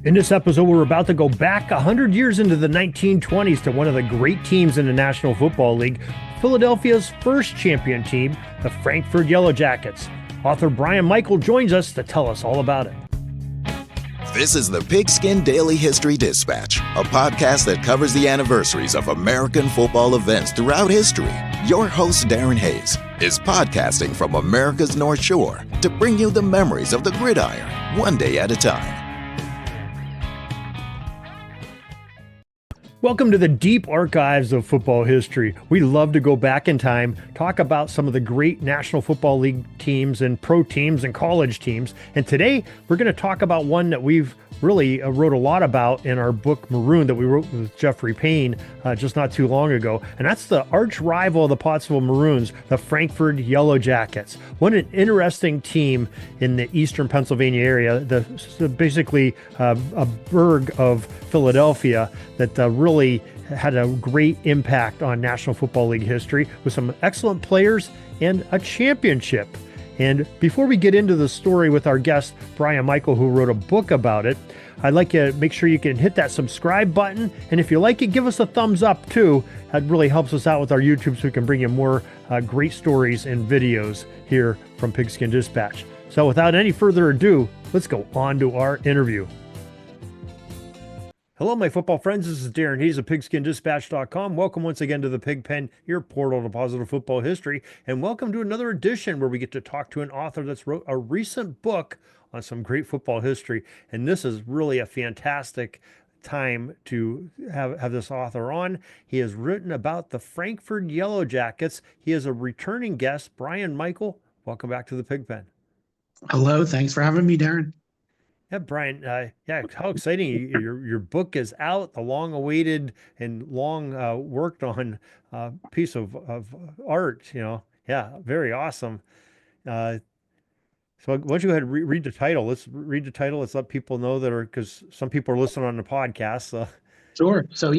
In this episode, we're about to go back 100 years into the 1920s to one of the great teams in the National Football League, Philadelphia's first champion team, the Frankford Yellow Jackets. Author Brian Michael joins us to tell us all about it. This is the Pigskin Daily History Dispatch, a podcast that covers the anniversaries of American football events throughout history. Your host, Darin Hayes, is podcasting from America's North Shore to bring you the memories of the gridiron, one day at a time. Welcome to the deep archives of football history. We love to go back in time, talk about some of the great National Football League teams and pro teams and college teams. And today we're going to talk about one that we've really wrote a lot about in our book Maroon that we wrote with Jeffrey Payne just not too long ago. And that's the arch rival of the Pottsville Maroons, the Frankford Yellow Jackets. What an interesting team in the eastern Pennsylvania area, basically a burg of Philadelphia that really had a great impact on National Football League history with some excellent players and a championship. And before we get into the story with our guest, Brian Michael, who wrote a book about it, I'd like you to make sure you can hit that subscribe button. And if you like it, give us a thumbs up too. That really helps us out with our YouTube so we can bring you more great stories and videos here from Pigskin Dispatch. So without any further ado, let's go on to our interview. Hello, my football friends. This is Darin Hayes of PigskinDispatch.com. Welcome once again to the Pig Pen, your portal to positive football history. And welcome to another edition where we get to talk to an author that's wrote a recent book on some great football history. And this is really a fantastic time to have this author on. He has written about the Frankford Yellow Jackets. He is a returning guest, Brian Michael. Welcome back to the Pig Pen. Hello. Thanks for having me, Darin. Yeah, Brian. How exciting! Your book is out, the long-awaited and long worked on piece of art. Very awesome. So why don't you go ahead and read the title? Let's read the title. Let's let people know because some people are listening on the podcast. So. Sure. So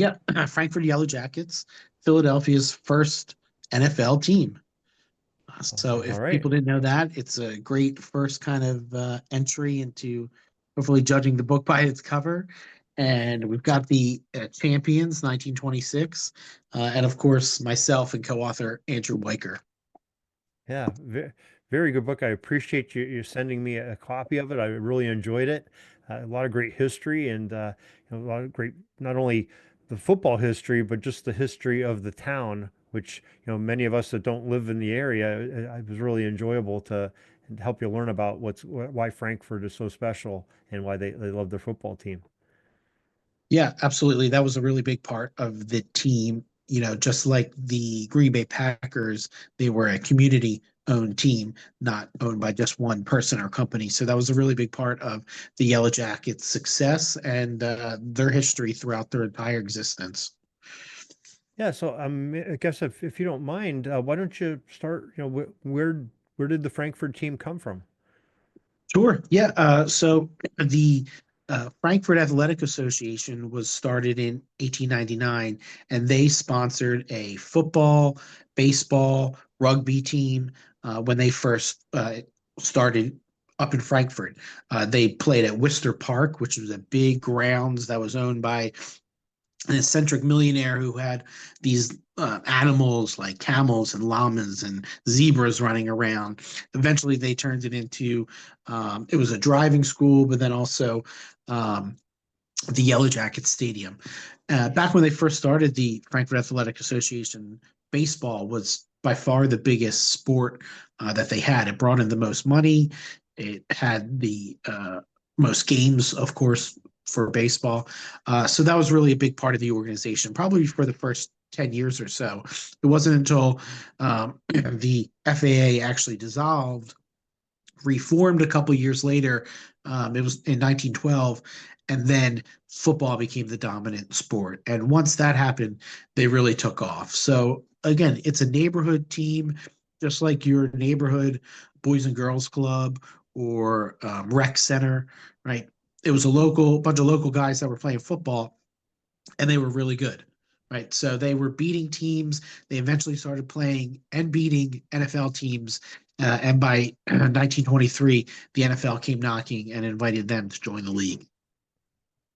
Frankford Yellow Jackets, Philadelphia's first NFL team. So if people didn't know that, it's a great first kind of entry into hopefully judging the book by its cover. And we've got the champions, 1926, and of course myself and co-author Andrew Weiker. Yeah, very good book. I appreciate you sending me a copy of it. I really enjoyed it. A lot of great history and a lot of great, not only the football history, but just the history of the town, which many of us that don't live in the area, it was really enjoyable to help you learn about why Frankfurt is so special and why they love their football team. Yeah, absolutely. That was a really big part of the team. Just like the Green Bay Packers, they were a community-owned team, not owned by just one person or company. So that was a really big part of the Yellow Jackets' success and their history throughout their entire existence. Yeah, so I guess if you don't mind, why don't you start? Where did the Frankfurt team come from? Sure. Yeah. So the Frankfurt Athletic Association was started in 1899, and they sponsored a football, baseball, rugby team when they first started up in Frankfurt. They played at Worcester Park, which was a big grounds that was owned by an eccentric millionaire who had these animals like camels and llamas and zebras running around. Eventually, they turned it into, it was a driving school, but then also the Yellow Jackets Stadium. Back when they first started, the Frankfurt Athletic Association, baseball was by far the biggest sport that they had. It brought in the most money. It had the most games, of course, for baseball. So that was really a big part of the organization, probably for the first 10 years or so. It wasn't until the FAA actually dissolved, reformed a couple years later. It was in 1912, and then football became the dominant sport. And once that happened, they really took off. So again, it's a neighborhood team, just like your neighborhood Boys and Girls Club or rec center, right? It was a bunch of local guys that were playing football, and they were really good, right? So they were beating teams. They eventually started playing and beating NFL teams. And by 1923, the NFL came knocking and invited them to join the league.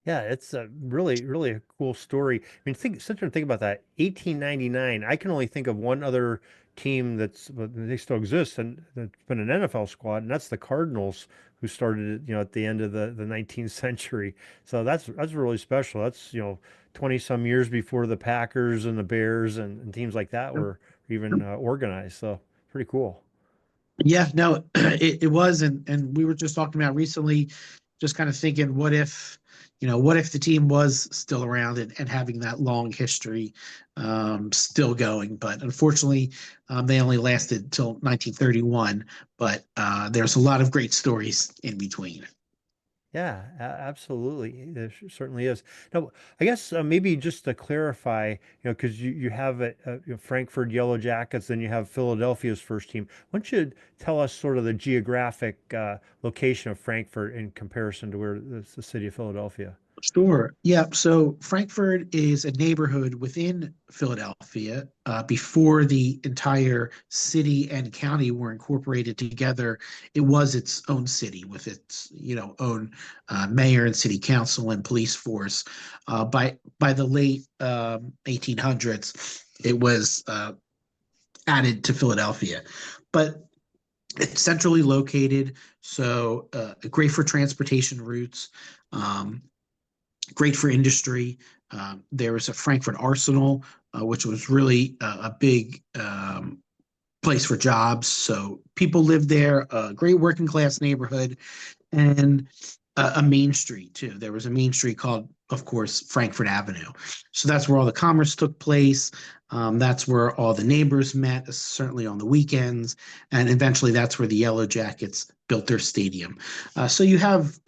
Yeah, it's a really, really a cool story. I mean, sit there and think about that. 1899. I can only think of one other team but they still exist and that's been an NFL squad, and that's the Cardinals, who started it, at the end of the 19th century. So that's really special. That's, 20 some years before the Packers and the Bears and teams like that were even organized. So pretty cool. Yeah, no, it was, and we were just talking about recently, just kind of thinking, what if the team was still around and having that long history, still going? But unfortunately, they only lasted till 1931. But there's a lot of great stories in between. Yeah, absolutely. There certainly is. Now, I guess maybe just to clarify, because you have Frankford Yellow Jackets, then you have Philadelphia's first team. Why don't you tell us sort of the geographic location of Frankfurt in comparison to where the city of Philadelphia? Sure. Yeah. So Frankfurt is a neighborhood within Philadelphia. Before the entire city and county were incorporated together, it was its own city with its, own mayor and city council and police force. By the late 1800s, it was added to Philadelphia, but it's centrally located, so great for transportation routes. Um, Great for industry. There was a Frankfurt Arsenal, which was really a big place for jobs. So people lived there, a great working class neighborhood, and a main street too. There was a main street called, of course, Frankfurt Avenue. So that's where all the commerce took place. That's where all the neighbors met, certainly on the weekends. And eventually that's where the Yellow Jackets built their stadium. So you have,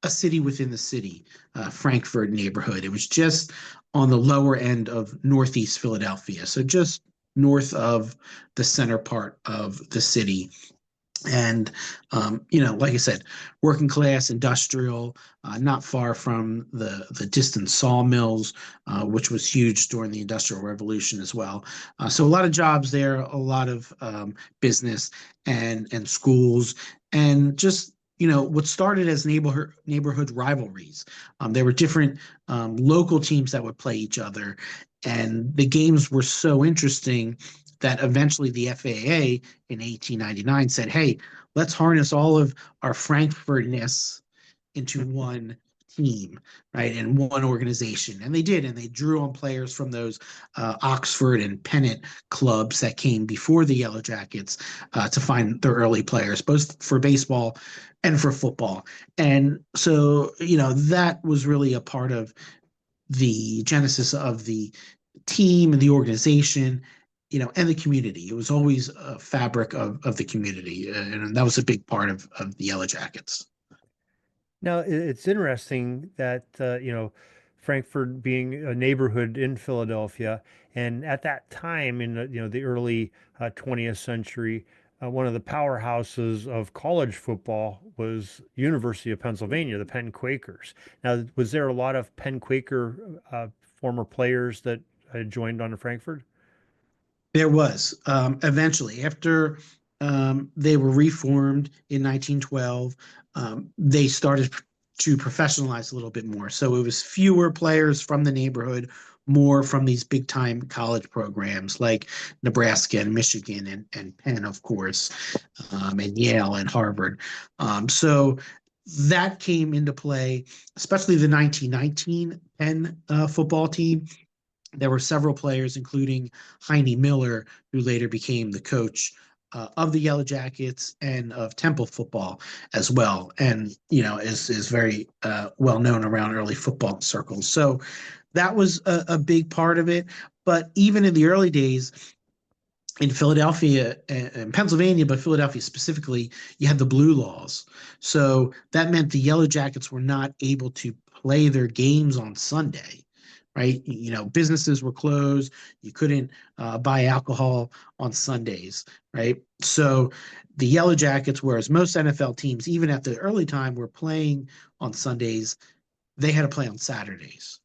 a city within the city, Frankfurt neighborhood. It was just on the lower end of Northeast Philadelphia, so just north of the center part of the city. And like I said, working class, industrial, not far from the distant sawmills, which was huge during the Industrial Revolution as well. So a lot of jobs there, a lot of business and schools, and just what started as neighborhood rivalries. There were different local teams that would play each other, and the games were so interesting that eventually the FAA in 1899 said, "Hey, let's harness all of our Frankfurtness into one team, right, and one organization." And they did, and they drew on players from those Oxford and Pennant clubs that came before the Yellow Jackets to find their early players, both for baseball and for football. And so, that was really a part of the genesis of the team and the organization, and the community. It was always a fabric of the community, and that was a big part of the Yellow Jackets. Now, it's interesting that, Frankfurt being a neighborhood in Philadelphia, and at that time in the early 20th century, one of the powerhouses of college football was University of Pennsylvania, the Penn Quakers. Now, was there a lot of Penn Quaker former players that joined on to Frankfurt? There was eventually, after they were reformed in 1912, they started to professionalize a little bit more. So it was fewer players from the neighborhood, more from these big time college programs like Nebraska and Michigan and Penn, of course, and Yale and Harvard. So that came into play, especially the 1919 Penn football team. There were several players, including Heine Miller, who later became the coach of the Yellow Jackets and of Temple football as well, and is very well known around early football circles. So that was a big part of it. But even in the early days in Philadelphia and Pennsylvania, but Philadelphia specifically, you had the blue laws. So that meant the Yellow Jackets were not able to play their games on Sunday, right? Businesses were closed. You couldn't buy alcohol on Sundays, right? So the Yellow Jackets, whereas most NFL teams, even at the early time, were playing on Sundays, they had to play on Saturdays.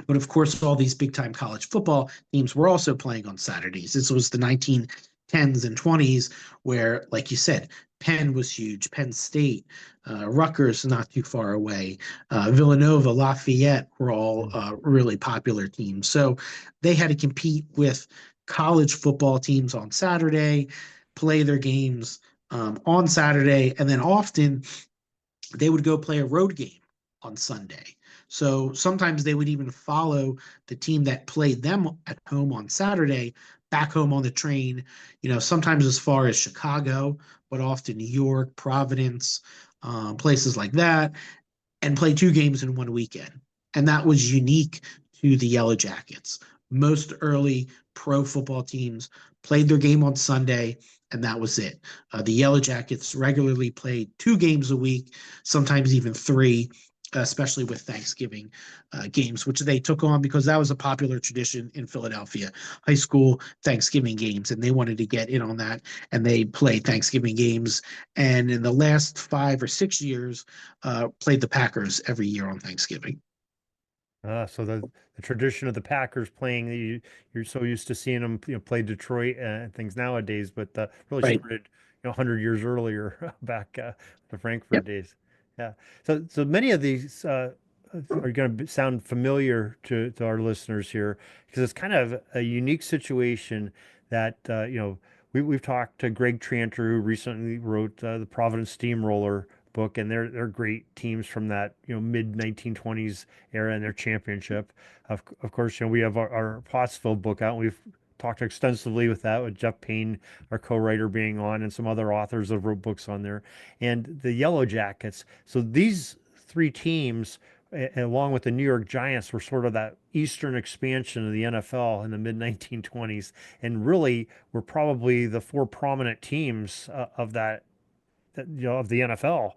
But of course, all these big time college football teams were also playing on Saturdays. This was the 19 10s and 20s, where, like you said, Penn was huge, Penn State, Rutgers not too far away, Villanova, Lafayette were all really popular teams. So they had to compete with college football teams on Saturday, play their games on Saturday, and then often they would go play a road game on Sunday. So sometimes they would even follow the team that played them at home on Saturday back home on the train, sometimes as far as Chicago, but often New York, Providence, places like that, and play two games in one weekend. And that was unique to the Yellow Jackets. Most early pro football teams played their game on Sunday, and that was it. The Yellow Jackets regularly played two games a week, sometimes even three, especially with Thanksgiving games, which they took on because that was a popular tradition in Philadelphia, high school Thanksgiving games, and they wanted to get in on that, and they played Thanksgiving games. And in the last 5 or 6 years, played the Packers every year on Thanksgiving. So the tradition of the Packers playing, you're so used to seeing them, play Detroit and things nowadays, but really Right. started, 100 years earlier back the Frankfurt Yep. days. Yeah. So many of these are going to sound familiar to our listeners here because it's kind of a unique situation that, we've talked to Greg Tranter, who recently wrote the Providence Steamroller book, and they're great teams from that mid 1920s era and their championship. Of course, we have our Pottsville book out. And we've talked extensively with that, with Jeff Payne, our co-writer, being on, and some other authors that wrote books on there, and the Yellow Jackets. So these three teams, along with the New York Giants, were sort of that Eastern expansion of the NFL in the mid 1920s, and really were probably the four prominent teams of that of the NFL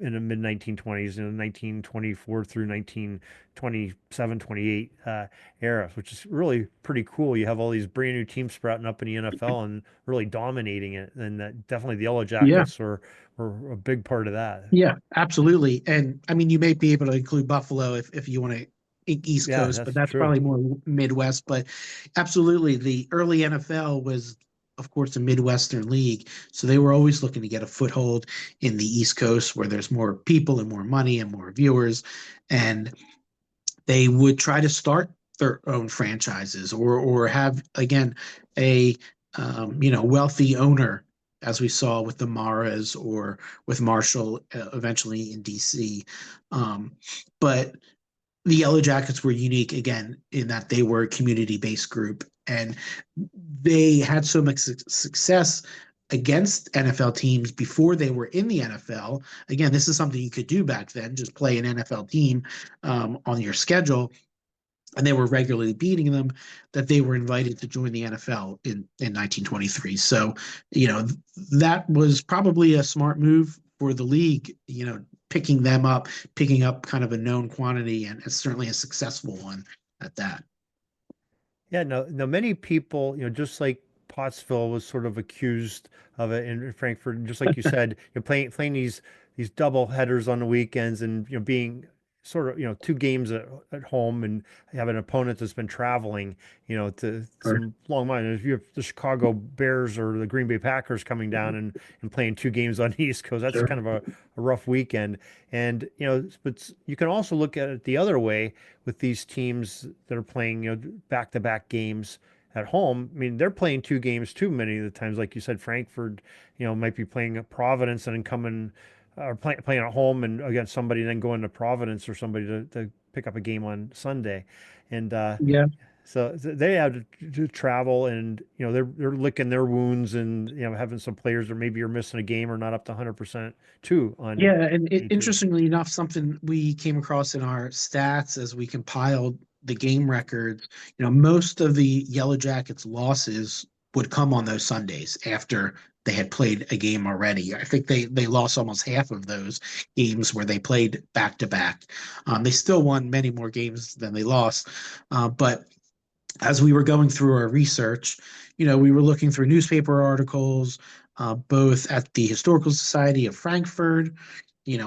in the mid 1920s, 1924 through 1927, 28 era, which is really pretty cool. You have all these brand new teams sprouting up in the NFL and really dominating it, and definitely the Yellow Yeah. Jackets were a big part of that. Yeah, absolutely. And I mean, you may be able to include Buffalo if you want to East Yeah, Coast, but that's that's true. probably more Midwest. But absolutely, the early NFL was, of course, a Midwestern league. So they were always looking to get a foothold in the East Coast where there's more people and more money and more viewers. And they would try to start their own franchises or have, again, a wealthy owner, as we saw with the Maras or with Marshall eventually in DC. But the Yellow Jackets were unique again in that they were a community-based group, and they had so much success against NFL teams before they were in the NFL. Again, this is something you could do back then, just play an NFL team on your schedule, and they were regularly beating them, that they were invited to join the NFL in 1923. So, that was probably a smart move for the league, picking them up, picking up kind of a known quantity, and it's certainly a successful one at that. Yeah, no, many people, just like Pottsville was sort of accused of it in Frankfurt, and just like you said, you're playing these double headers on the weekends, and being sort of two games at home, and have an opponent that's been traveling, to Sure. some long miles. If you have the Chicago Bears or the Green Bay Packers coming down and playing two games on the East Coast, that's Sure. kind of a rough weekend. And but you can also look at it the other way with these teams that are playing, back-to-back games at home. I mean, they're playing two games too many of the times. Like you said, Frankfurt, might be playing at Providence and then coming or playing at home and against somebody, and then going to Providence or somebody to pick up a game on Sunday. And Yeah. so they have to travel, and they're licking their wounds, and having some players that maybe are missing a game or not up to 100% too on Yeah, and day 2. interestingly enough, something we came across in our stats as we compiled the game records, most of the Yellow Jackets losses would come on those Sundays after they had played a game already. I think they lost almost half of those games where they played back to back. They still won many more games than they lost, but as we were going through our research, we were looking through newspaper articles, both at the Historical Society of Frankfurt,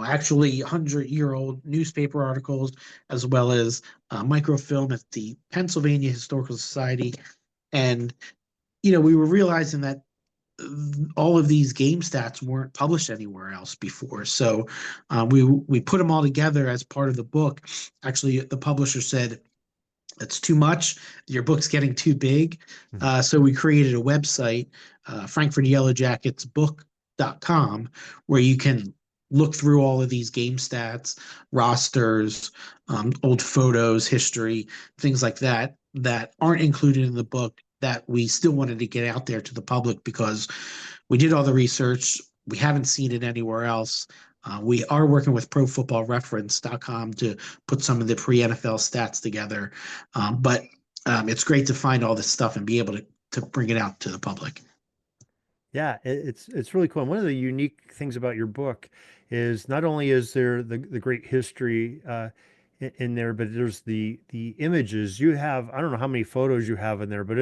actually 100-year-old newspaper articles, as well as microfilm at the Pennsylvania Historical Society. And, we were realizing that all of these game stats weren't published anywhere else before. So we put them all together as part of the book. Actually, the publisher said, "It's too much. Your book's getting too big." So we created a website, Frankford Yellow Jackets book.com, where you can look through all of these game stats, rosters, old photos, history, things like that that aren't included in the book that we still wanted to get out there to the public because we did all the research. We haven't seen it anywhere else. We are working with profootballreference.com to put some of the pre-NFL stats together. But it's great to find all this stuff and be able to bring it out to the public. Yeah, it's really cool. And one of the unique things about your book is not only is there the great history in there, but there's the images. You have, I don't know how many photos you have in there, but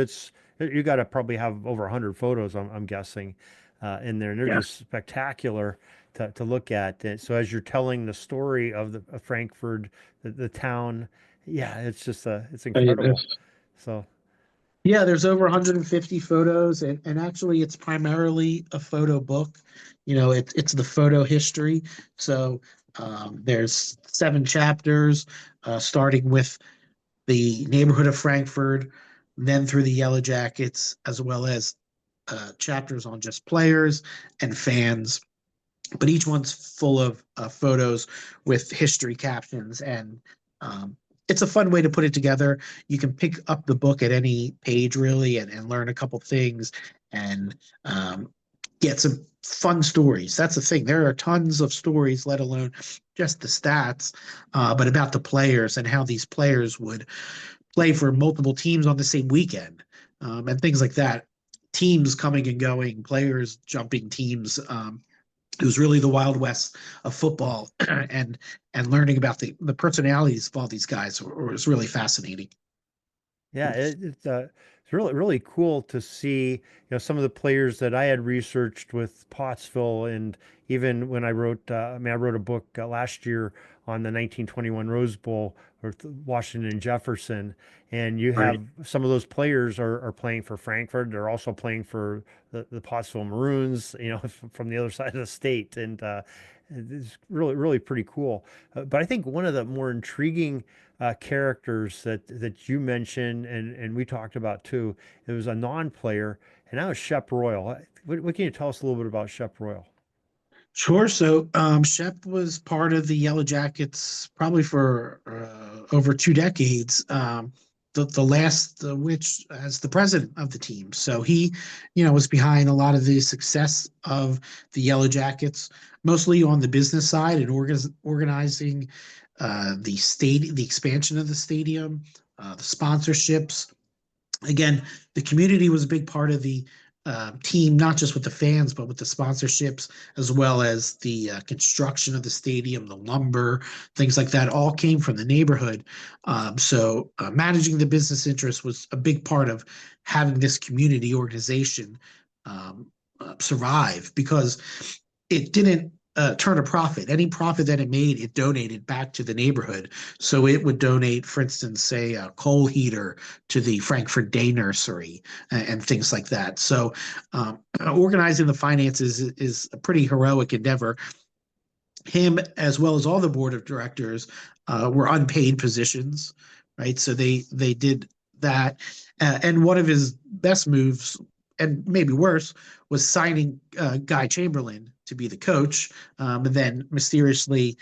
you got to probably have over 100 photos, I'm guessing, in there, and they're Yeah. just spectacular to look at. And so as you're telling the story of the of Frankfurt, the town, yeah, it's incredible. So Yeah, there's over 150 photos, and actually, it's primarily a photo book. It's the photo history. So there's 7 chapters, starting with the neighborhood of Frankfurt, then through the Yellow Jackets, as well as chapters on just players and fans. But each one's full of photos with history captions, and um, it's a fun way to put it together. You can pick up the book at any page really and learn a couple things and get some fun stories. That's the thing. There are tons of stories, let alone just the stats, but about the players and how these players would play for multiple teams on the same weekend, and things like that. Teams coming and going, players jumping teams. It was really the Wild West of football, and learning about the personalities of all these guys was really fascinating. yeah, it's really cool to see, some of the players that I had researched with Pottsville, and even when I wrote, I wrote a book last year on the 1921 Rose Bowl with Washington and Jefferson, and you Right. have some of those players are playing for Frankfurt. They're also playing for the Pottsville Maroons, from the other side of the state, and it's really pretty cool. But I think one of the more intriguing characters that you mentioned and we talked about too. It was a non-player, and that was Shep Royal. What can you tell us a little bit about Shep Royal? Sure. So Shep was part of the Yellow Jackets probably for over 2 decades. The last which as the president of the team. So he, was behind a lot of the success of the Yellow Jackets, mostly on the business side and organizing the expansion of the stadium, the sponsorships. Again, the community was a big part of the team, not just with the fans, but with the sponsorships, as well as the construction of the stadium, the lumber, things like that, all came from the neighborhood. So managing the business interest was a big part of having this community organization survive because it didn't turn a profit. Any profit that it made, it donated back to the neighborhood. So it would donate, for instance, say a coal heater to the Frankfurt Day Nursery and things like that. So organizing the finances is a pretty heroic endeavor. Him, as well as all the board of directors, were unpaid positions, right? So they did that, and one of his best moves, and maybe worse, was signing Guy Chamberlain to be the coach, and then mysteriously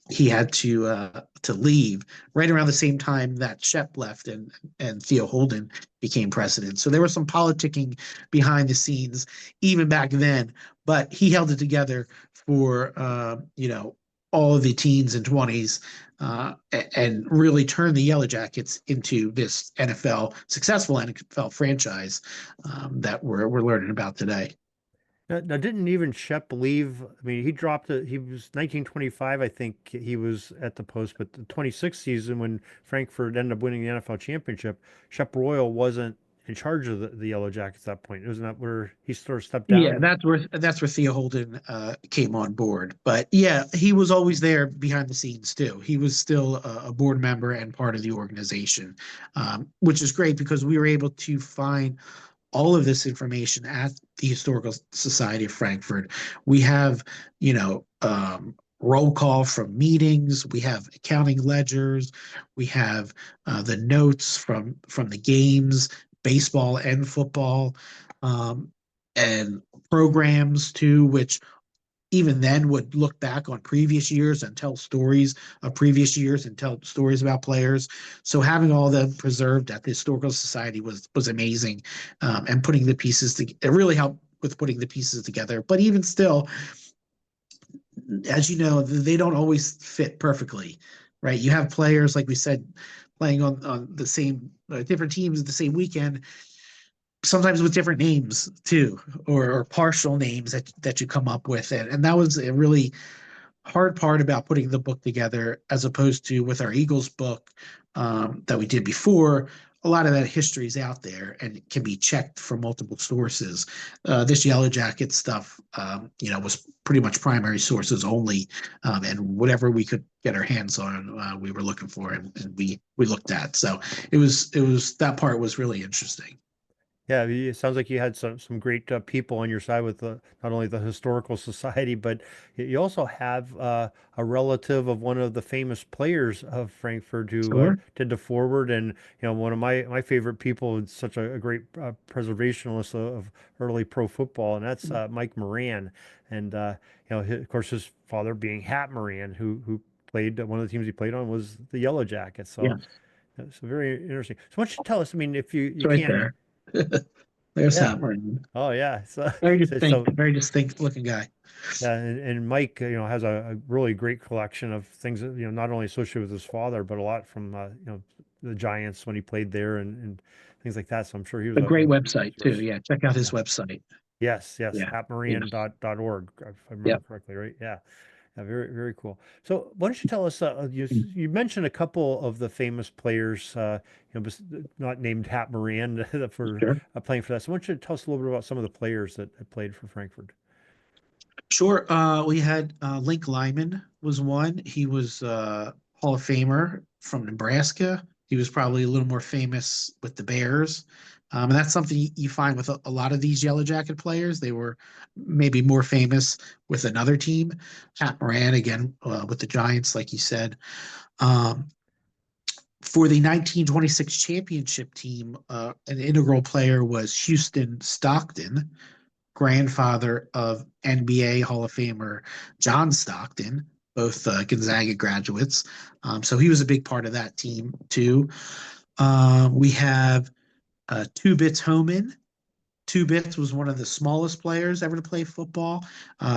he had to leave right around the same time that Shep left and Theo Holden became president. So there was some politicking behind the scenes even back then, but he held it together for all of the teens and 20s, and really turned the Yellow Jackets into this successful NFL franchise that we're learning about today. Now, didn't even Shep leave? I mean, he dropped it. He was 1925, I think he was at the post, but the 26th season when Frankfurt ended up winning the NFL championship, Shep Royal wasn't in charge of the Yellow Jackets at that point. Wasn't that where he sort of stepped Yeah, down? that's where Theo Holden came on board. But yeah, he was always there behind the scenes too. He was still a board member and part of the organization, which is great because we were able to find all of this information at the Historical Society of Frankfurt. We have, roll call from meetings. We have accounting ledgers. We have the notes from the games, baseball and football, and programs too, which even then would look back on previous years and tell stories of previous years and tell stories about players. So having all them preserved at the Historical Society was amazing, and putting the pieces together. It really helped with putting the pieces together. But even still, as you know, they don't always fit perfectly, right? You have players, like we said, playing on the same different teams the same weekend, sometimes with different names too, or partial names that you come up with. And that was a really hard part about putting the book together, as opposed to with our Eagles book that we did before. A lot of that history is out there and it can be checked from multiple sources. This Yellow Jacket stuff, was pretty much primary sources only, and whatever we could get our hands on, we were looking for, and we looked at. So it was that part was really interesting. Yeah, it sounds like you had some great people on your side with not only the historical society, but you also have a relative of one of the famous players of Frankfurt who Sure. did the forward, and one of my favorite people, and such a great preservationist of early pro football, and that's Mike Moran, and of course his father being Hat Moran, who played one of the teams he played on was the Yellow Jackets. So Yes, it's very interesting. So why don't you tell us? I mean, if it's you right can. there. There's Yeah. Hammer. Oh yeah. So Very very distinct looking guy. yeah, and Mike, has a really great collection of things that, not only associated with his father, but a lot from the Giants when he played there and things like that. So I'm sure he was A great a good website too. resource. Yeah, check out his Yeah. website. Yes. Yeah, yeah, Hatmarian.org, if I yeah. remember correctly, right? Yeah. Yeah, very, very cool. So, why don't you tell us? You mentioned a couple of the famous players, not named Hat Moran for Sure. playing for that. So, why don't you tell us a little bit about some of the players that played for Frankfurt? Sure. We had Link Lyman was one. He was Hall of Famer from Nebraska. He was probably a little more famous with the Bears. And that's something you find with a lot of these Yellow Jacket players. They were maybe more famous with another team. Pat Moran, again, with the Giants, like you said. Um, for the 1926 championship team, an integral player was Houston Stockton, grandfather of NBA Hall of Famer John Stockton, both Gonzaga graduates. So he was a big part of that team too. We have Two Bits Homan. Two Bits was one of the smallest players ever to play football.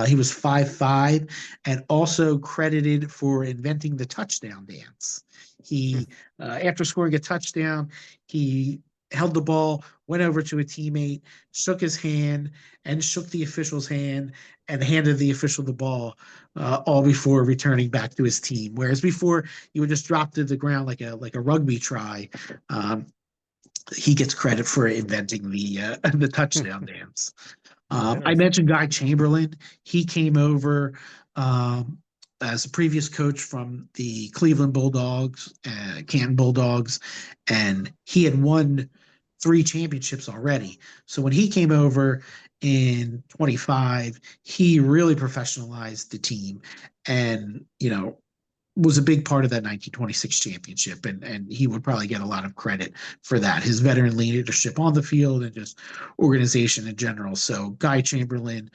He was 5'5", and also credited for inventing the touchdown dance. He, after scoring a touchdown, he held the ball, went over to a teammate, shook his hand, and shook the official's hand, and handed the official the ball, all before returning back to his team. Whereas before, he would just drop to the ground like a rugby try. He gets credit for inventing the touchdown dance. Oh, I interesting. mentioned Guy Chamberlain. He came over as a previous coach from the Cleveland Bulldogs, Canton Bulldogs, and he had won 3 championships already. So when he came over in 25, he really professionalized the team, and was a big part of that 1926 championship, and he would probably get a lot of credit for that. His veteran leadership on the field and just organization in general. So Guy Chamberlain,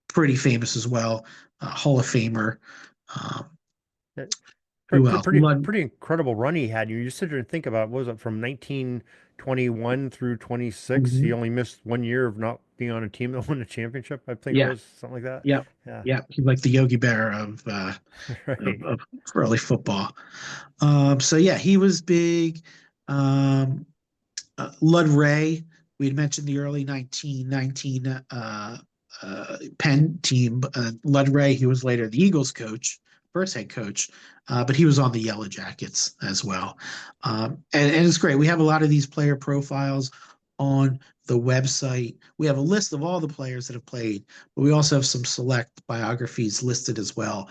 pretty famous as well, Hall of Famer. Um, Yeah, who else? pretty incredible run he had. You just sit there and think about, what was it, from 1921 through 26? He Mhm. only missed 1 year of not being on a team that won a championship. I think it Yeah, was something like that. yeah, Yeah. yeah. He's like the Yogi Bear of Right. of early football. So yeah, he was big. Um, Lud Ray, we had mentioned the early 1919 Penn team. Lud Ray, he was later the Eagles coach, first head coach, but he was on the Yellow Jackets as well. And it's great. We have a lot of these player profiles on the website. We have a list of all the players that have played, but we also have some select biographies listed as well.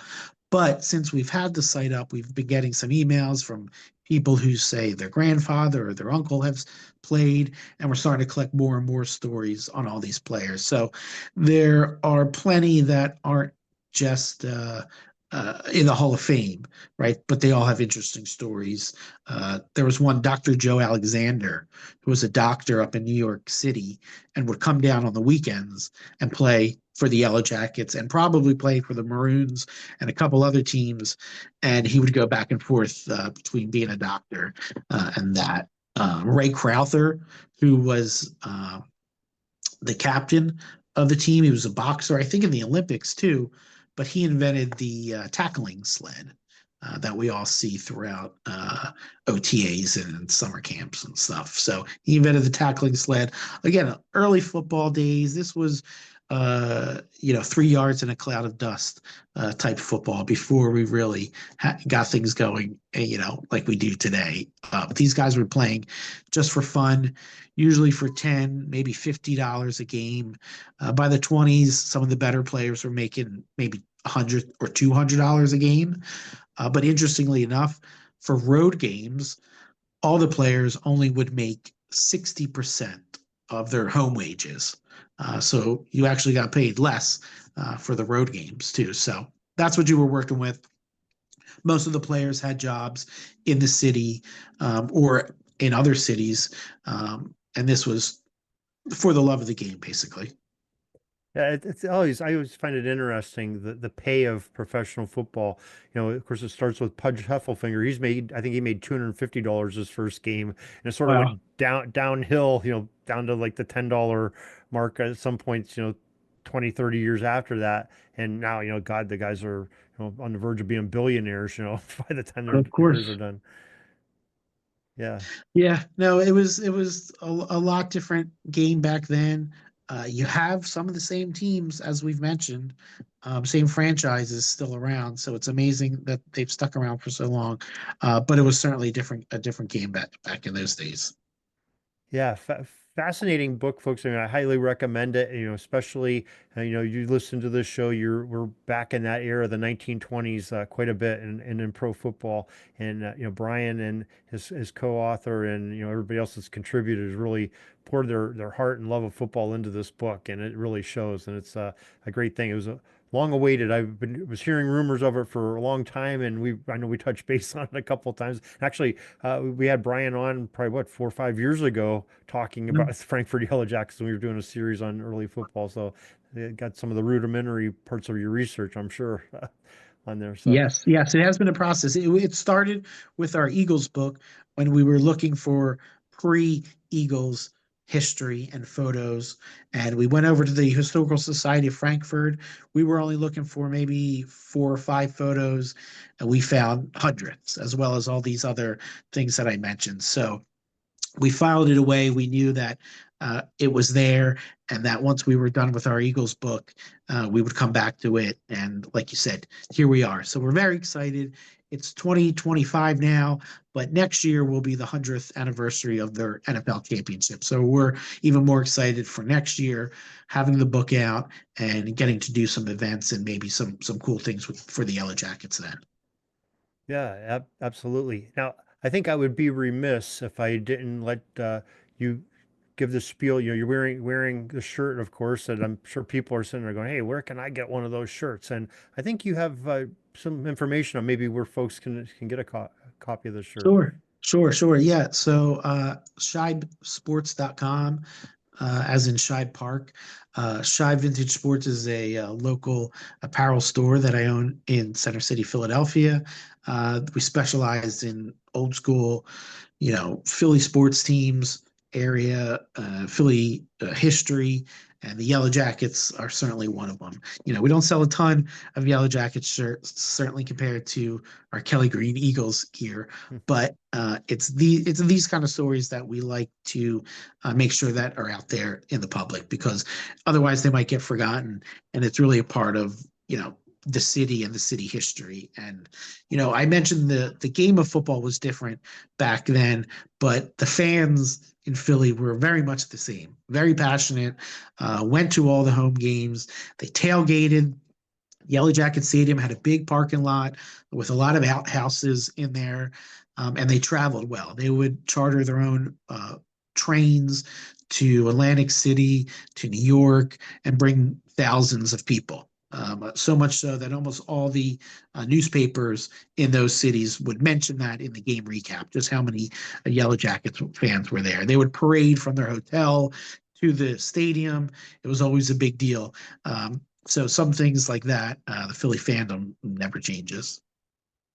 But since we've had the site up, we've been getting some emails from people who say their grandfather or their uncle has played, and we're starting to collect more and more stories on all these players. So there are plenty that aren't just in the Hall of Fame, right? But they all have interesting stories. There was one, Dr. Joe Alexander, who was a doctor up in New York City and would come down on the weekends and play for the Yellow Jackets and probably play for the Maroons and a couple other teams. And he would go back and forth between being a doctor and that. Ray Crowther, who was the captain of the team, he was a boxer, I think in the Olympics too, but he invented the tackling sled that we all see throughout OTAs and summer camps and stuff. So he invented the tackling sled. Again, early football days. This was 3 yards in a cloud of dust type football before we really got things going, like we do today. But these guys were playing just for fun, usually for $10, maybe $50 a game. By the 20s, some of the better players were making maybe $100 or $200 a game. But interestingly enough, for road games, all the players only would make 60% of their home wages. So you actually got paid less for the road games too. So that's what you were working with. Most of the players had jobs in the city or in other cities. And this was for the love of the game, basically. Yeah, it's always, I always find it interesting the pay of professional football. Of course, it starts with Pudge Heffelfinger. I think he made $250 his first game, and it sort of Wow. went downhill, down to like the $10 mark at some points, 20, 30 years after that. And now, God, the guys are, on the verge of being billionaires, by the time their Of careers are course. done. Yeah. Yeah, no, it was a lot different game back then. You have some of the same teams as we've mentioned, same franchises still around. So it's amazing that they've stuck around for so long. But it was certainly a different game back in those days. Yeah, fascinating book, folks. I mean, I highly recommend it. Especially you listen to this show. We're back in that era, the 1920s, quite a bit, and in pro football. And Brian and his co-author and everybody else that's contributed has really poured their heart and love of football into this book, and it really shows. And it's a great thing. It was a long awaited. Was hearing rumors of it for a long time, and I know we touched base on it a couple of times. Actually, we had Brian on probably 4 or 5 years ago talking about the Frankford Yellow Jackets, and we were doing a series on early football. So it got some of the rudimentary parts of your research, I'm sure, on there. So Yes, yes, it has been a process. It started with our Eagles book when we were looking for pre-Eagles history and photos, and we went over to the Historical Society of Frankfurt. We were only looking for maybe 4 or 5 photos, and we found hundreds, as well as all these other things that I mentioned. So we filed it away. We knew that it was there, and that once we were done with our Eagles book, we would come back to it. And like you said, here we are. So we're very excited. It's 2025 now, but next year will be the 100th anniversary of their NFL championship. So we're even more excited for next year, having the book out and getting to do some events and maybe some cool things for the Yellow Jackets then. yeah, absolutely. Now, I think I would be remiss if I didn't let you give the spiel. You're wearing the shirt, of course, and I'm sure people are sitting there going, "Hey, where can I get one of those shirts?" And I think you have some information on maybe where folks can get a copy of the shirt. Sure. Yeah. So shibesports.com, as in Shibe Park. Shibe Vintage Sports is a local apparel store that I own in Center City, Philadelphia. We specialize in old school, Philly sports teams, area, Philly history, and the Yellow Jackets are certainly one of them. We don't sell a ton of Yellow Jackets shirts, certainly compared to our Kelly Green Eagles gear, but it's these kind of stories that we like to make sure that are out there in the public, because otherwise they might get forgotten, and it's really a part of the city and the city history. And I mentioned the game of football was different back then, but the fans in Philly were very much the same, very passionate, went to all the home games. They tailgated Yellow Jacket Stadium had a big parking lot with a lot of outhouses in there, and they traveled well. They would charter their own trains to Atlantic City, to New York, and bring thousands of people. So much so that almost all the newspapers in those cities would mention that in the game recap, just how many Yellow Jackets fans were there. They would parade from their hotel to the stadium. It was always a big deal. So some things like that, the Philly fandom never changes.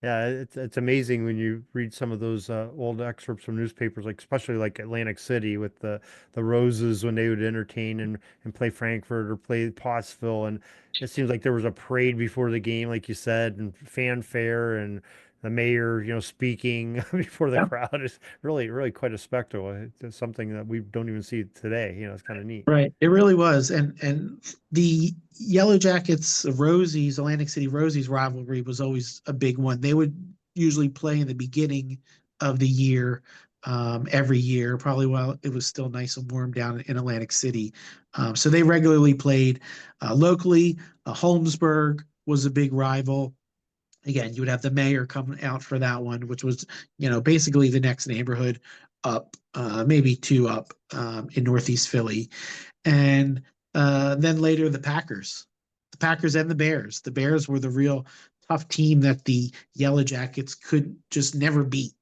Yeah, it's amazing when you read some of those old excerpts from newspapers, like especially like Atlantic City with the Roses when they would entertain and play Frankfurt or play Pottsville, and it seems like there was a parade before the game, like you said, and fanfare and the mayor, speaking before the crowd. Is really quite a spectacle. It's something that we don't even see today. It's kind of neat. Right. It really was. And the Yellow Jackets Rosies, Atlantic City Rosies rivalry was always a big one. They would usually play in the beginning of the year, every year, probably while it was still nice and warm down in Atlantic City. So they regularly played locally. Holmesburg was a big rival. Again, you would have the mayor coming out for that one, which was, basically the next neighborhood up, maybe two up in Northeast Philly. And then later the Packers and the Bears. The Bears were the real tough team that the Yellow Jackets could just never beat,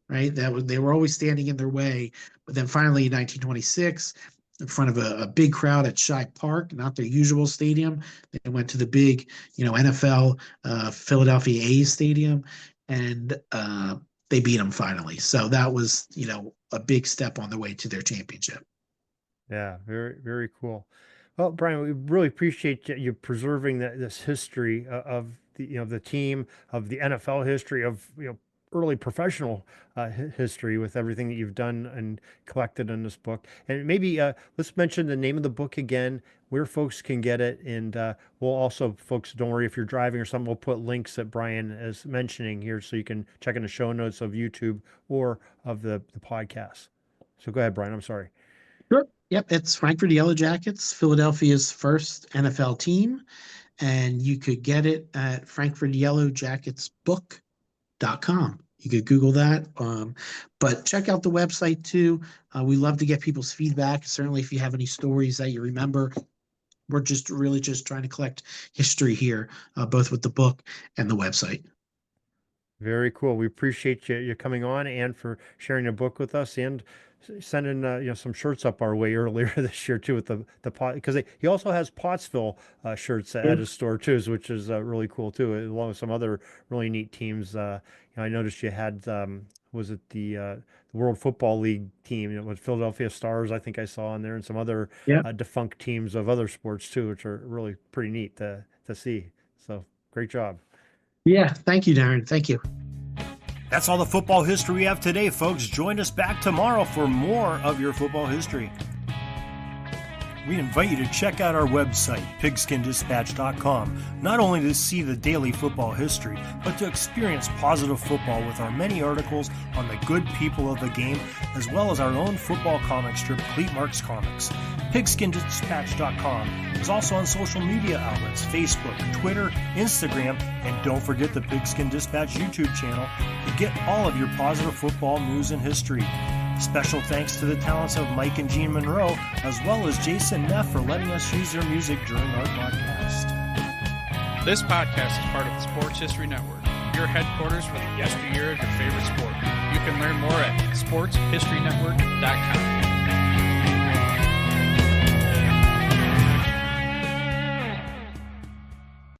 right? They were always standing in their way. But then finally in 1926, in front of a big crowd at Shibe Park, not their usual stadium, they went to the big, NFL Philadelphia A's stadium, and they beat them finally. So that was, a big step on the way to their championship. Yeah, very, very cool. Well, Brian, we really appreciate you preserving this history of the team, of the NFL history, of early professional history with everything that you've done and collected in this book. And maybe let's mention the name of the book again, where folks can get it, and we'll also, folks, don't worry if you're driving or something, we'll put links that Brian is mentioning here so you can check in the show notes of YouTube or of the podcast. So go ahead, Brian. I'm sorry. Sure. Yep, it's Frankford Yellow Jackets, Philadelphia's first NFL team, and you could get it at frankfordyellowjacketsbook.com. You could Google that, but check out the website too. We love to get people's feedback. Certainly, if you have any stories that you remember, we're just trying to collect history here, both with the book and the website. Very cool. We appreciate you coming on and for sharing a book with us and sending some shirts up our way earlier this year too with the pot, because he also has Pottsville shirts at his store too, which is really cool too, along with some other really neat teams. I noticed you had was it the World Football League team, with Philadelphia Stars, I think I saw on there, and some other defunct teams of other sports too, which are really pretty neat to see. So great job. Yeah, thank you, Darin. Thank you. That's all the football history we have today, folks. Join us back tomorrow for more of your football history. We invite you to check out our website, pigskindispatch.com, not only to see the daily football history, but to experience positive football with our many articles on the good people of the game, as well as our own football comic strip, Cleat Marks Comics. Pigskindispatch.com is also on social media outlets, Facebook, Twitter, Instagram, and don't forget the Pigskin Dispatch YouTube channel to get all of your positive football news and history. Special thanks to the talents of Mike and Jean Monroe, as well as Jason Neff for letting us use their music during our podcast. This podcast is part of the Sports History Network, your headquarters for the yesteryear of your favorite sport. You can learn more at sportshistorynetwork.com.